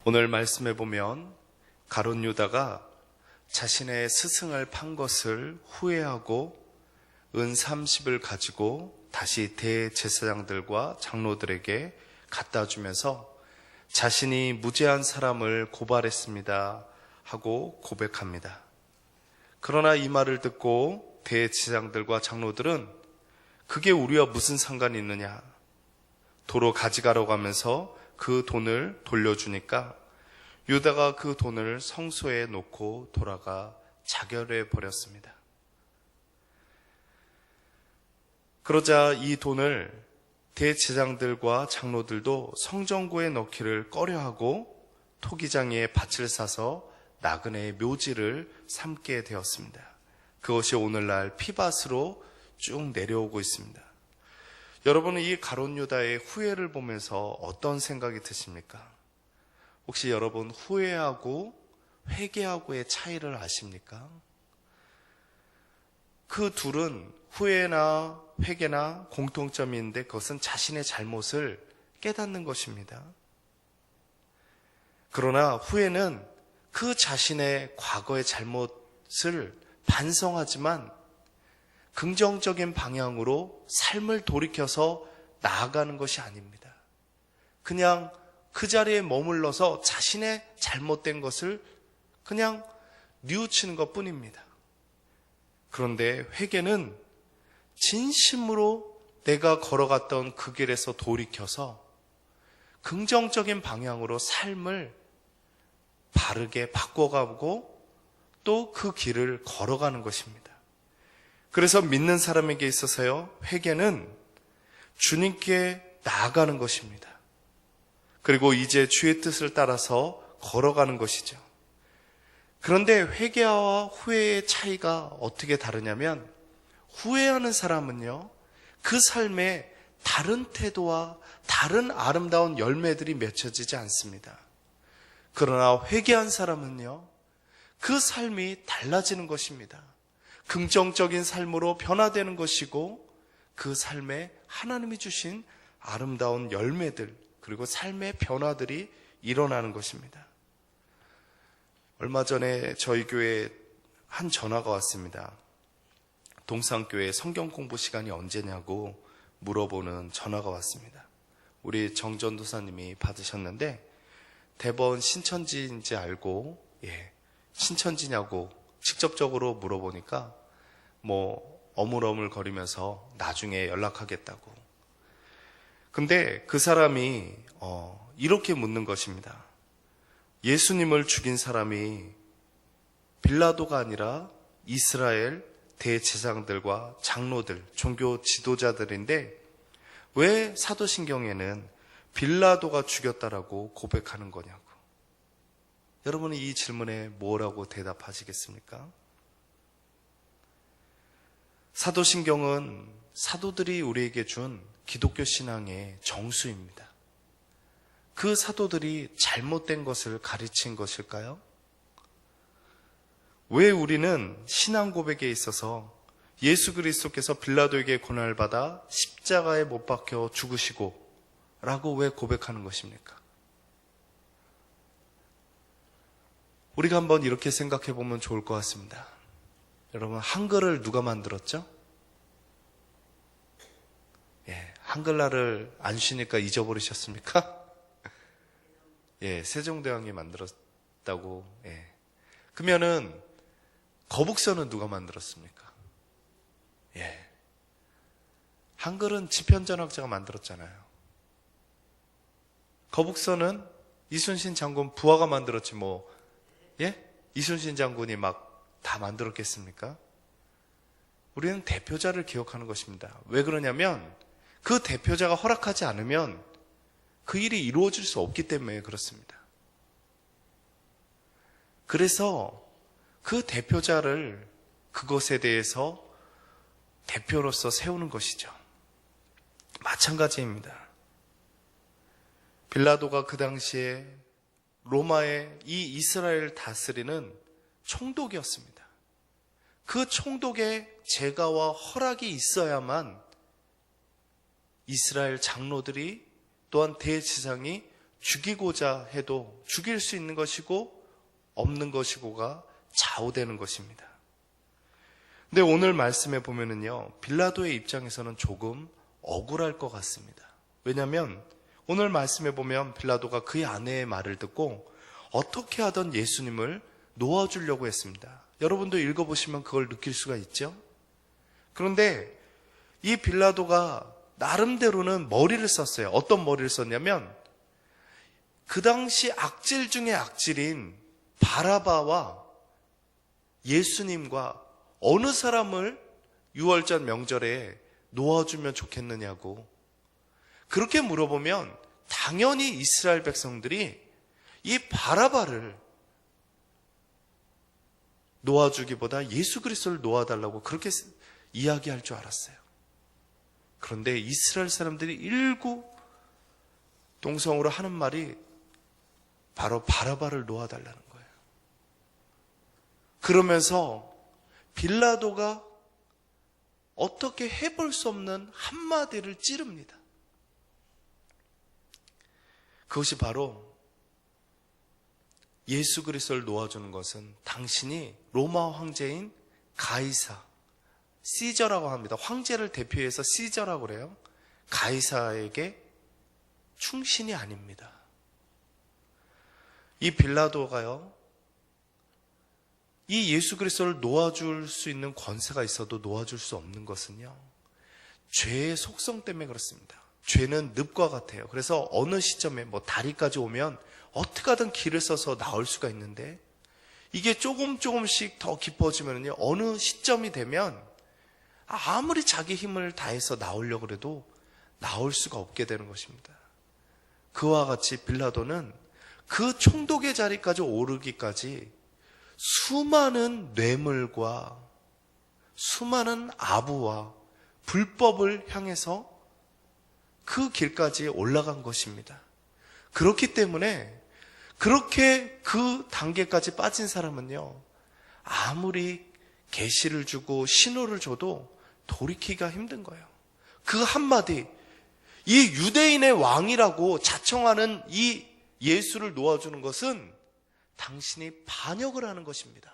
오늘 말씀해 보면 가룟 유다가 자신의 스승을 판 것을 후회하고 은 30을 가지고 다시 대제사장들과 장로들에게 갖다 주면서 자신이 무죄한 사람을 고발했습니다 하고 고백합니다. 그러나 이 말을 듣고 대제사장들과 장로들은 그게 우리와 무슨 상관이 있느냐, 도로 가져가라고 하면서 그 돈을 돌려주니까 유다가 그 돈을 성소에 놓고 돌아가 자결해 버렸습니다. 그러자 이 돈을 대제사장들과 장로들도 성전고에 넣기를 꺼려하고 토기장에 밭을 사서 나그네의 묘지를 삼게 되었습니다. 그것이 오늘날 피밭으로 쭉 내려오고 있습니다. 여러분은 이 가룟 유다의 후회를 보면서 어떤 생각이 드십니까? 혹시 여러분 후회하고 회개하고의 차이를 아십니까? 그 둘은 후회나 회개나 공통점이 있는데 그것은 자신의 잘못을 깨닫는 것입니다. 그러나 후회는 그 자신의 과거의 잘못을 반성하지만 긍정적인 방향으로 삶을 돌이켜서 나아가는 것이 아닙니다. 그냥 그 자리에 머물러서 자신의 잘못된 것을 그냥 뉘우치는 것 뿐입니다. 그런데 회개는 진심으로 내가 걸어갔던 그 길에서 돌이켜서 긍정적인 방향으로 삶을 바르게 바꿔가고 또 그 길을 걸어가는 것입니다. 그래서 믿는 사람에게 있어서요, 회개는 주님께 나아가는 것입니다. 그리고 이제 주의 뜻을 따라서 걸어가는 것이죠. 그런데 회개와 후회의 차이가 어떻게 다르냐면, 후회하는 사람은요, 그 삶에 다른 태도와 다른 아름다운 열매들이 맺혀지지 않습니다. 그러나 회개한 사람은요, 그 삶이 달라지는 것입니다. 긍정적인 삶으로 변화되는 것이고 그 삶에 하나님이 주신 아름다운 열매들, 그리고 삶의 변화들이 일어나는 것입니다. 얼마 전에 저희 교회에 한 전화가 왔습니다. 동산교회 성경 공부 시간이 언제냐고 물어보는 전화가 왔습니다. 우리 정전도사님이 받으셨는데 대번 신천지인지 알고 신천지냐고 직접적으로 물어보니까 어물어물거리면서 나중에 연락하겠다고. 근데 그 사람이 이렇게 묻는 것입니다. 예수님을 죽인 사람이 빌라도가 아니라 이스라엘 대제사장들과 장로들, 종교 지도자들인데 왜 사도신경에는 빌라도가 죽였다라고 고백하는 거냐고. 여러분은 이 질문에 뭐라고 대답하시겠습니까? 사도신경은 사도들이 우리에게 준 기독교 신앙의 정수입니다. 그 사도들이 잘못된 것을 가르친 것일까요? 왜 우리는 신앙 고백에 있어서 예수 그리스도께서 빌라도에게 고난을 받아 십자가에 못 박혀 죽으시고 라고 왜 고백하는 것입니까? 우리가 한번 이렇게 생각해 보면 좋을 것 같습니다. 여러분, 한글을 누가 만들었죠? 한글날을 안 쉬니까 잊어버리셨습니까? 세종대왕이 만들었다고. 그러면은 거북선은 누가 만들었습니까? 한글은 지편전학자가 만들었잖아요. 거북선은 이순신 장군 부하가 만들었지 이순신 장군이 막 다 만들었겠습니까? 우리는 대표자를 기억하는 것입니다. 왜 그러냐면 그 대표자가 허락하지 않으면 그 일이 이루어질 수 없기 때문에 그렇습니다. 그래서 그 대표자를 그것에 대해서 대표로서 세우는 것이죠. 마찬가지입니다. 빌라도가 그 당시에 로마의 이 이스라엘을 다스리는 총독이었습니다. 그 총독의 제가와 허락이 있어야만 이스라엘 장로들이 또한 대제사장이 죽이고자 해도 죽일 수 있는 것이고 없는 것이고가 좌우되는 것입니다. 근데 오늘 말씀에 보면은요, 빌라도의 입장에서는 조금 억울할 것 같습니다. 왜냐하면 오늘 말씀에 보면 빌라도가 그의 아내의 말을 듣고 어떻게 하던 예수님을 놓아주려고 했습니다. 여러분도 읽어보시면 그걸 느낄 수가 있죠? 그런데 이 빌라도가 나름대로는 머리를 썼어요. 어떤 머리를 썼냐면 그 당시 악질 중에 악질인 바라바와 예수님과 어느 사람을 유월절 명절에 놓아주면 좋겠느냐고. 그렇게 물어보면 당연히 이스라엘 백성들이 이 바라바를 놓아주기보다 예수 그리스도를 놓아달라고 그렇게 이야기할 줄 알았어요. 그런데 이스라엘 사람들이 일구동성으로 하는 말이 바로 바라바를 놓아달라는 거예요. 그러면서 빌라도가 어떻게 해볼 수 없는 한마디를 찌릅니다. 그것이 바로 예수 그리스도를 놓아주는 것은 당신이 로마 황제인 가이사, 시저라고 합니다. 황제를 대표해서 시저라고 그래요. 가이사에게 충신이 아닙니다. 이 빌라도가요, 이 예수 그리스도를 놓아줄 수 있는 권세가 있어도 놓아줄 수 없는 것은요, 죄의 속성 때문에 그렇습니다. 죄는 늪과 같아요. 그래서 어느 시점에 다리까지 오면 어떻게 하든 길을 써서 나올 수가 있는데, 이게 조금씩 더 깊어지면요, 어느 시점이 되면 아무리 자기 힘을 다해서 나오려고 해도 나올 수가 없게 되는 것입니다. 그와 같이 빌라도는 그 총독의 자리까지 오르기까지 수많은 뇌물과 수많은 아부와 불법을 향해서 그 길까지 올라간 것입니다. 그렇기 때문에 그렇게 그 단계까지 빠진 사람은요, 아무리 계시를 주고 신호를 줘도 돌이키기가 힘든 거예요. 그 한마디, 이 유대인의 왕이라고 자청하는 이 예수를 놓아주는 것은 당신이 반역을 하는 것입니다.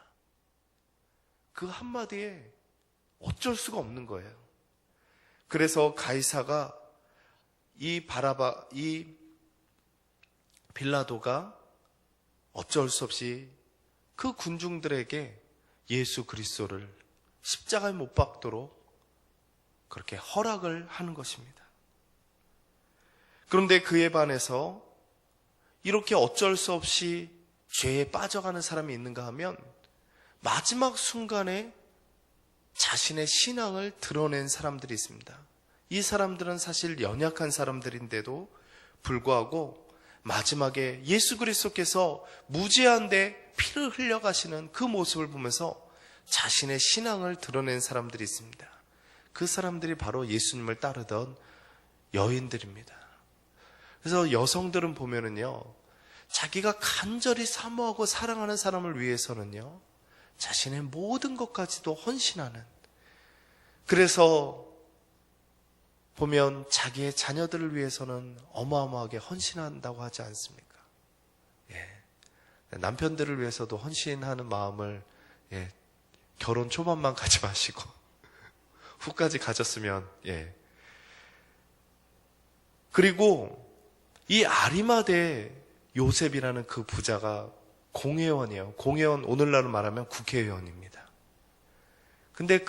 그 한마디에 어쩔 수가 없는 거예요. 그래서 가이사가 이 빌라도가 어쩔 수 없이 그 군중들에게 예수 그리스도를 십자가에 못 박도록 그렇게 허락을 하는 것입니다. 그런데 그에 반해서 이렇게 어쩔 수 없이 죄에 빠져가는 사람이 있는가 하면 마지막 순간에 자신의 신앙을 드러낸 사람들이 있습니다. 이 사람들은 사실 연약한 사람들인데도 불구하고 마지막에 예수 그리스도께서 무제한대 피를 흘려가시는 그 모습을 보면서 자신의 신앙을 드러낸 사람들이 있습니다. 그 사람들이 바로 예수님을 따르던 여인들입니다. 그래서 여성들은 보면은요, 자기가 간절히 사모하고 사랑하는 사람을 위해서는요, 자신의 모든 것까지도 헌신하는, 그래서 보면 자기의 자녀들을 위해서는 어마어마하게 헌신한다고 하지 않습니까? 남편들을 위해서도 헌신하는 마음을 결혼 초반만 가지 마시고 후까지 가졌으면. 그리고 이 아리마대 요셉이라는 그 부자가 공회원이에요. 공회원, 오늘날로 말하면 국회의원입니다. 근데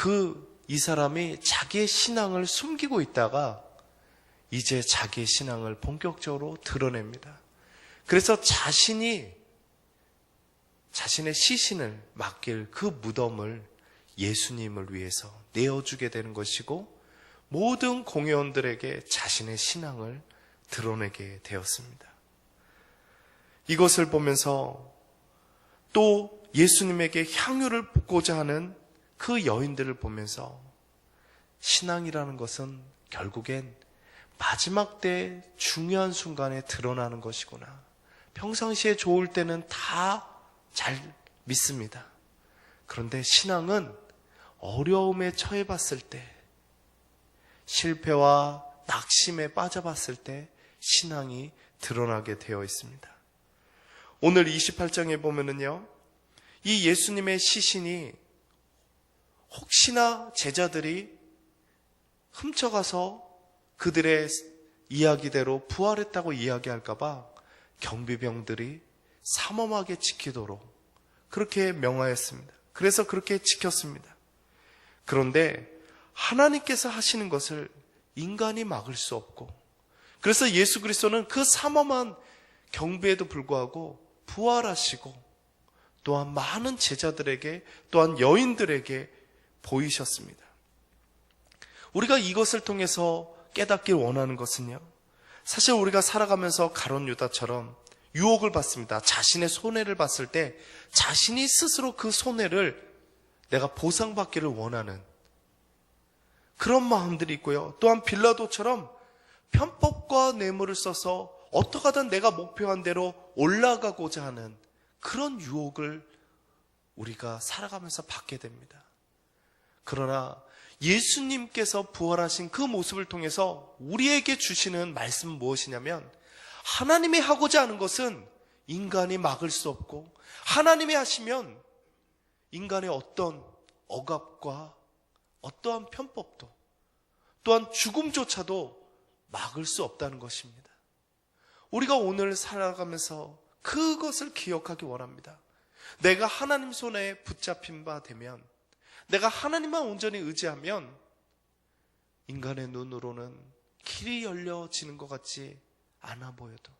이 사람이 자기의 신앙을 숨기고 있다가 이제 자기의 신앙을 본격적으로 드러냅니다. 그래서 자신의 시신을 맡길 그 무덤을 예수님을 위해서 내어주게 되는 것이고, 모든 공회원들에게 자신의 신앙을 드러내게 되었습니다. 이것을 보면서 또 예수님에게 향유를 붓고자 하는 그 여인들을 보면서 신앙이라는 것은 결국엔 마지막 때 중요한 순간에 드러나는 것이구나. 평상시에 좋을 때는 다 잘 믿습니다. 그런데 신앙은 어려움에 처해봤을 때, 실패와 낙심에 빠져봤을 때 신앙이 드러나게 되어 있습니다. 오늘 28장에 보면은요, 이 예수님의 시신이 혹시나 제자들이 훔쳐가서 그들의 이야기대로 부활했다고 이야기할까봐 경비병들이 삼엄하게 지키도록 그렇게 명하였습니다. 그래서 그렇게 지켰습니다. 그런데 하나님께서 하시는 것을 인간이 막을 수 없고, 그래서 예수 그리스도는 그 삼엄한 경비에도 불구하고 부활하시고 또한 많은 제자들에게 또한 여인들에게 보이셨습니다. 우리가 이것을 통해서 깨닫길 원하는 것은요, 사실 우리가 살아가면서 가룟 유다처럼 유혹을 받습니다. 자신의 손해를 봤을 때 자신이 스스로 그 손해를 내가 보상받기를 원하는 그런 마음들이 있고요. 또한 빌라도처럼 편법과 뇌물을 써서 어떻게 하든 내가 목표한 대로 올라가고자 하는 그런 유혹을 우리가 살아가면서 받게 됩니다. 그러나 예수님께서 부활하신 그 모습을 통해서 우리에게 주시는 말씀은 무엇이냐면, 하나님이 하고자 하는 것은 인간이 막을 수 없고, 하나님이 하시면 인간의 어떤 억압과 어떠한 편법도 또한 죽음조차도 막을 수 없다는 것입니다. 우리가 오늘 살아가면서 그것을 기억하기 원합니다. 내가 하나님 손에 붙잡힌 바 되면, 내가 하나님만 온전히 의지하면 인간의 눈으로는 길이 열려지는 것 같지 않아 보여도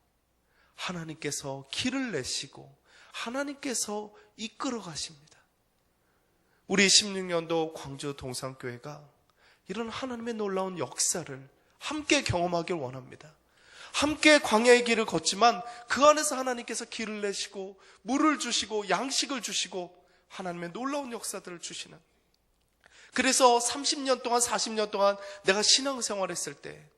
하나님께서 길을 내시고 하나님께서 이끌어 가십니다. 우리 16년도 광주 동산교회가 이런 하나님의 놀라운 역사를 함께 경험하길 원합니다. 함께 광야의 길을 걷지만 그 안에서 하나님께서 길을 내시고 물을 주시고 양식을 주시고 하나님의 놀라운 역사들을 주시는, 그래서 30년 동안 40년 동안 내가 신앙생활 했을 때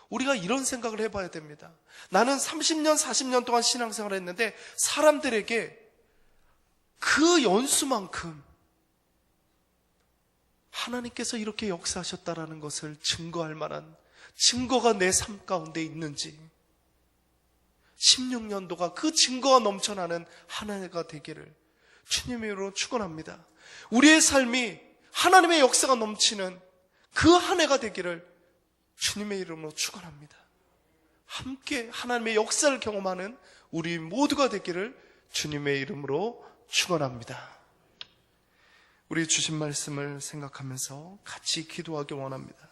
우리가 이런 생각을 해봐야 됩니다. 나는 30년 40년 동안 신앙생활 했는데 사람들에게 그 연수만큼 하나님께서 이렇게 역사하셨다라는 것을 증거할 만한 증거가 내 삶 가운데 있는지, 16년도가 그 증거가 넘쳐나는 한 해가 되기를 주님의 이름으로 축원합니다. 우리의 삶이 하나님의 역사가 넘치는 그 한 해가 되기를 주님의 이름으로 축원합니다. 함께 하나님의 역사를 경험하는 우리 모두가 되기를 주님의 이름으로 축원합니다. 우리 주신 말씀을 생각하면서 같이 기도하기 원합니다.